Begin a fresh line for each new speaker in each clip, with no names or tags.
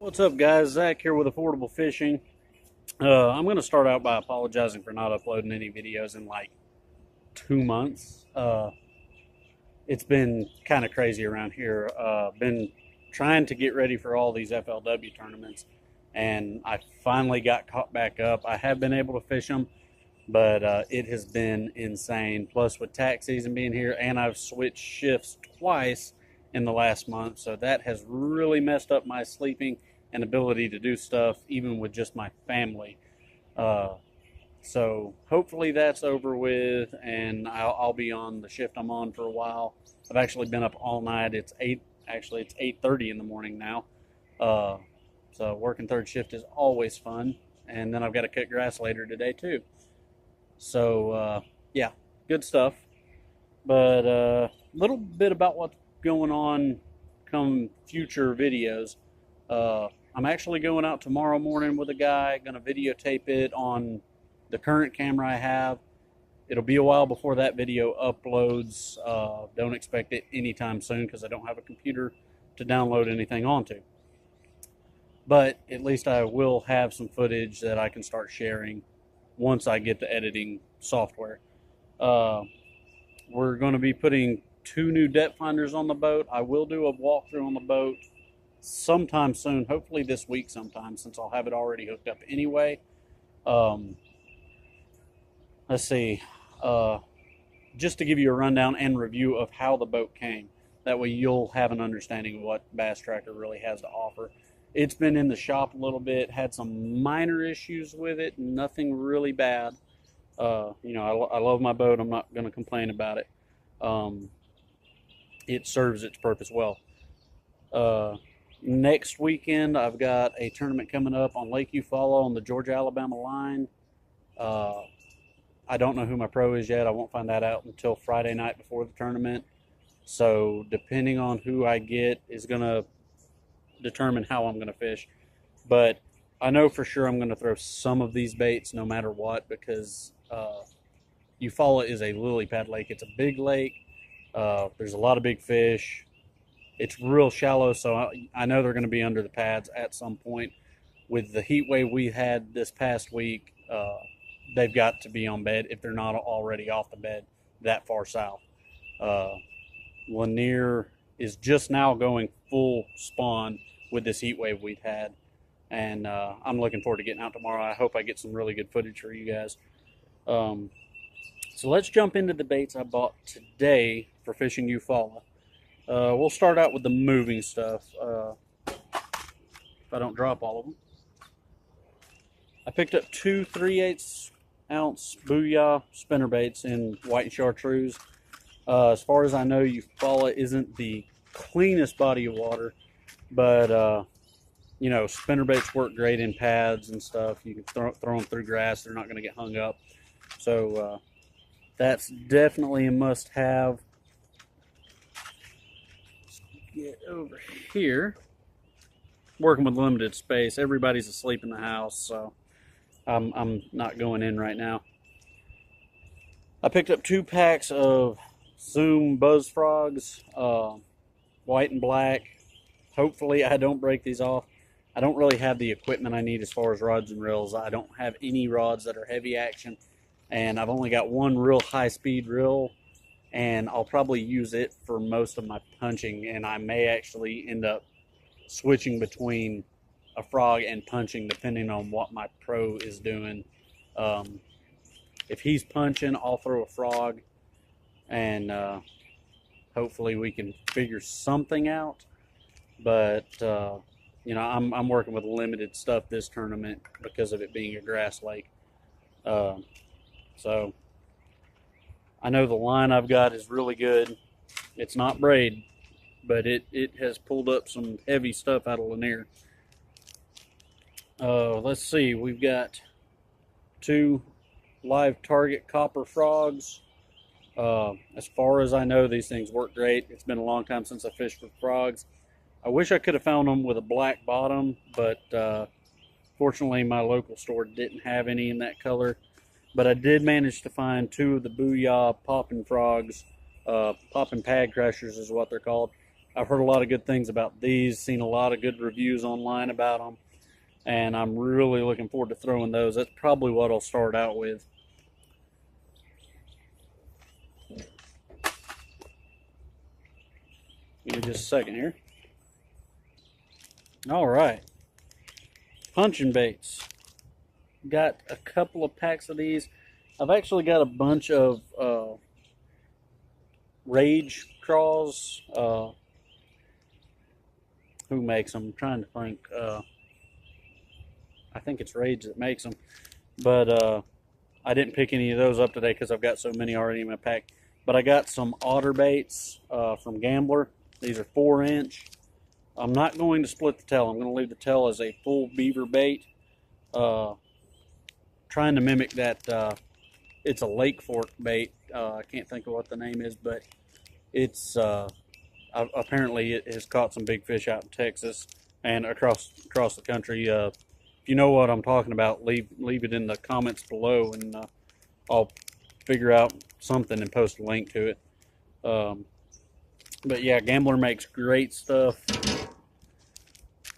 What's up, guys? Zach here with Affordable Fishing. I'm going to start out by apologizing for not uploading any videos in like 2 months. It's been kind of crazy around here. Been trying to get ready for all these FLW tournaments, and I finally got caught back up. I have been able to fish them, but it has been insane. Plus, with tax season being here, and I've switched shifts twice in the last month, so that has really messed up my sleeping and ability to do stuff, even with just my family. Uh, so hopefully that's over with, and I'll be on the shift I'm on for a while. I've actually been up all night. It's 8:30 in the morning now. Uh, so working third shift is always fun, and then I've got to cut grass later today too. So yeah, good stuff. But a little bit about what's going on come future videos. I'm actually going out tomorrow morning with a guy, going to videotape it on the current camera I have. It'll be a while before that video uploads. Don't expect it anytime soon because I don't have a computer to download anything onto. But at least I will have some footage that I can start sharing once I get the editing software. We're going to be putting 2 new depth finders on the boat. I will do a walkthrough on the boat sometime soon, hopefully this week sometime, since I'll have it already hooked up anyway. Let's see. Just to give you a rundown and review of how the boat came. That way you'll have an understanding of what Bass Tracker really has to offer. It's been in the shop a little bit, had some minor issues with it, nothing really bad. I love my boat. I'm not going to complain about it. It serves its purpose well. Next weekend, I've got a tournament coming up on Lake Eufaula on the Georgia-Alabama line. I don't know who my pro is yet. I won't find that out until Friday night before the tournament. So depending on who I get is going to determine how I'm going to fish. But I know for sure I'm going to throw some of these baits no matter what, because Eufaula is a lily pad lake. It's a big lake. There's a lot of big fish. It's real shallow, so I know they're going to be under the pads at some point. With the heat wave we had this past week, they've got to be on bed if they're not already off the bed that far south. Lanier is just now going full spawn with this heat wave we've had, and I'm looking forward to getting out tomorrow. I hope I get some really good footage for you guys. So let's jump into the baits I bought today for fishing Eufaula. We'll start out with the moving stuff, if I don't drop all of them. I picked up 2 3/8 ounce Booyah spinnerbaits in white and chartreuse. As far as I know, Eufaula isn't the cleanest body of water, but spinnerbaits work great in pads and stuff. You can throw them through grass. They're not going to get hung up. So that's definitely a must-have. Get over here. Working with limited space. Everybody's asleep in the house, so I'm not going in right now. I picked up 2 packs of Zoom Buzz Frogs, white and black. Hopefully I don't break these off. I don't really have the equipment I need as far as rods and reels. I don't have any rods that are heavy action, and I've only got one real high-speed reel, and I'll probably use it for most of my punching, and I may actually end up switching between a frog and punching depending on what my pro is doing. If he's punching, I'll throw a frog, and hopefully we can figure something out. But I'm working with limited stuff this tournament because of it being a grass lake. So I know the line I've got is really good. It's not braid, but it has pulled up some heavy stuff out of Lanier. Let's see, we've got 2 live target copper frogs. As far as I know, these things work great. It's been a long time since I fished with frogs. I wish I could have found them with a black bottom, but fortunately my local store didn't have any in that color. But I did manage to find 2 of the Booyah popping frogs. Popping pad crushers is what they're called. I've heard a lot of good things about these, seen a lot of good reviews online about them, and I'm really looking forward to throwing those. That's probably what I'll start out with. Give me just a second here. All right, punching baits. Got a couple of packs of these. I've actually got a bunch of Rage Craws. Who makes them? I'm trying to think. I think it's Rage that makes them. But I didn't pick any of those up today because I've got so many already in my pack. But I got some otter baits from Gambler. These are 4-inch. I'm not going to split the tail. I'm going to leave the tail as a full beaver bait. Trying to mimic that. It's a Lake Fork bait. I can't think of what the name is, but it's apparently it has caught some big fish out in Texas and across the country. If you know what I'm talking about, leave it in the comments below, and I'll figure out something and post a link to it. But yeah, Gambler makes great stuff.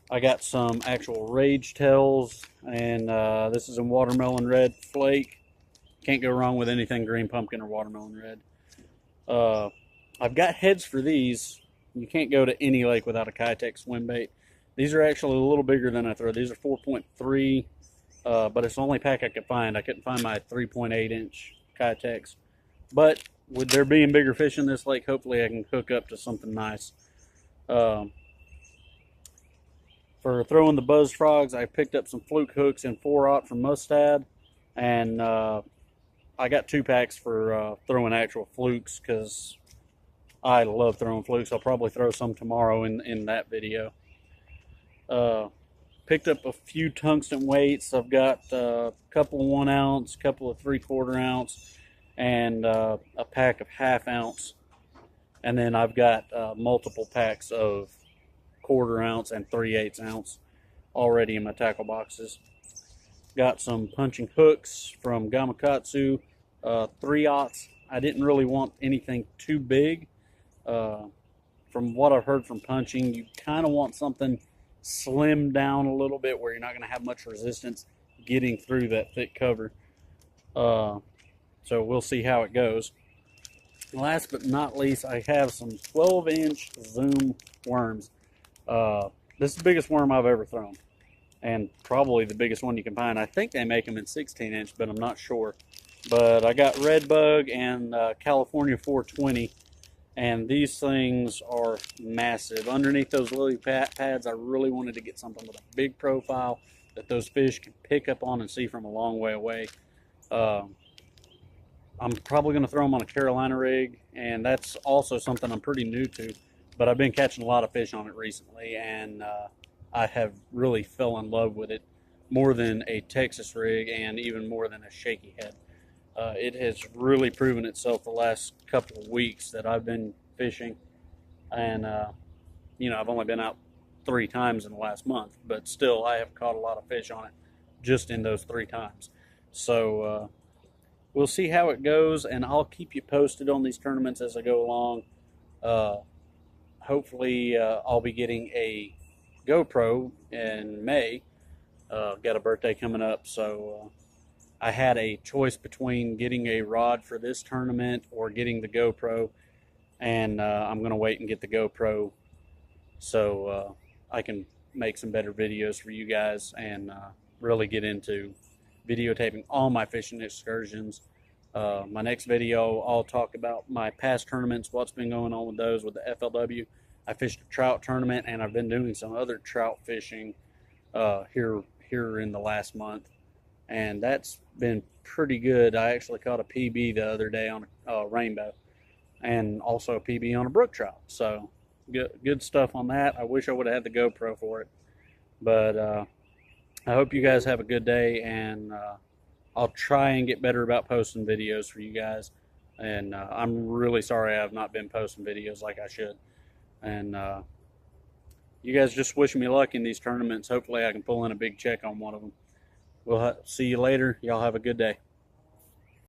I got some actual Rage tails, and this is in watermelon red flake. Can't go wrong with anything green pumpkin or watermelon red. I've got heads for these. You can't go to any lake without a Keitech swim bait. These are actually a little bigger than I throw. These are 4.3, but it's the only pack I could find. I couldn't find my 3.8-inch Keitechs. But with there being bigger fish in this lake, hopefully I can hook up to something nice. For throwing the buzz frogs, I picked up some fluke hooks in 4/0 from Mustad, and I got 2 packs for throwing actual flukes because I love throwing flukes. I'll probably throw some tomorrow in that video. Picked up a few tungsten weights. I've got a couple of 1 ounce, a couple of 3/4 ounce, and a pack of 1/2 ounce. And then I've got multiple packs of 1/4 ounce and 3/8 ounce already in my tackle boxes. Got some punching hooks from Gamakatsu, 3/0. I didn't really want anything too big. From what I've heard from punching, you kind of want something slimmed down a little bit where you're not going to have much resistance getting through that thick cover. So we'll see how it goes. Last but not least, I have some 12-inch Zoom worms. This is the biggest worm I've ever thrown, and probably the biggest one you can find. I think they make them in 16-inch, but I'm not sure. But I got Redbug and California 420, and these things are massive. Underneath those lily pads, I really wanted to get something with a big profile that those fish can pick up on and see from a long way away. I'm probably going to throw them on a Carolina rig, and that's also something I'm pretty new to, but I've been catching a lot of fish on it recently, and I have really fell in love with it more than a Texas rig and even more than a shaky head. It has really proven itself the last couple of weeks that I've been fishing, and you know, I've only been out 3 times in the last month, but still I have caught a lot of fish on it just in those 3 times. So we'll see how it goes, and I'll keep you posted on these tournaments as I go along. Hopefully I'll be getting a GoPro in May. Got a birthday coming up, so I had a choice between getting a rod for this tournament or getting the GoPro, and I'm going to wait and get the GoPro so I can make some better videos for you guys and really get into videotaping all my fishing excursions. My next video, I'll talk about my past tournaments, what's been going on with those with the FLW. I fished a trout tournament, and I've been doing some other trout fishing here in the last month, and that's been pretty good. I actually caught a PB the other day on a rainbow, and also a PB on a brook trout. So good stuff on that. I wish I would have had the GoPro for it, but I hope you guys have a good day, and I'll try and get better about posting videos for you guys. And I'm really sorry I have not been posting videos like I should. And you guys just wish me luck in these tournaments. Hopefully I can pull in a big check on one of them. We'll see you later. Y'all have a good day.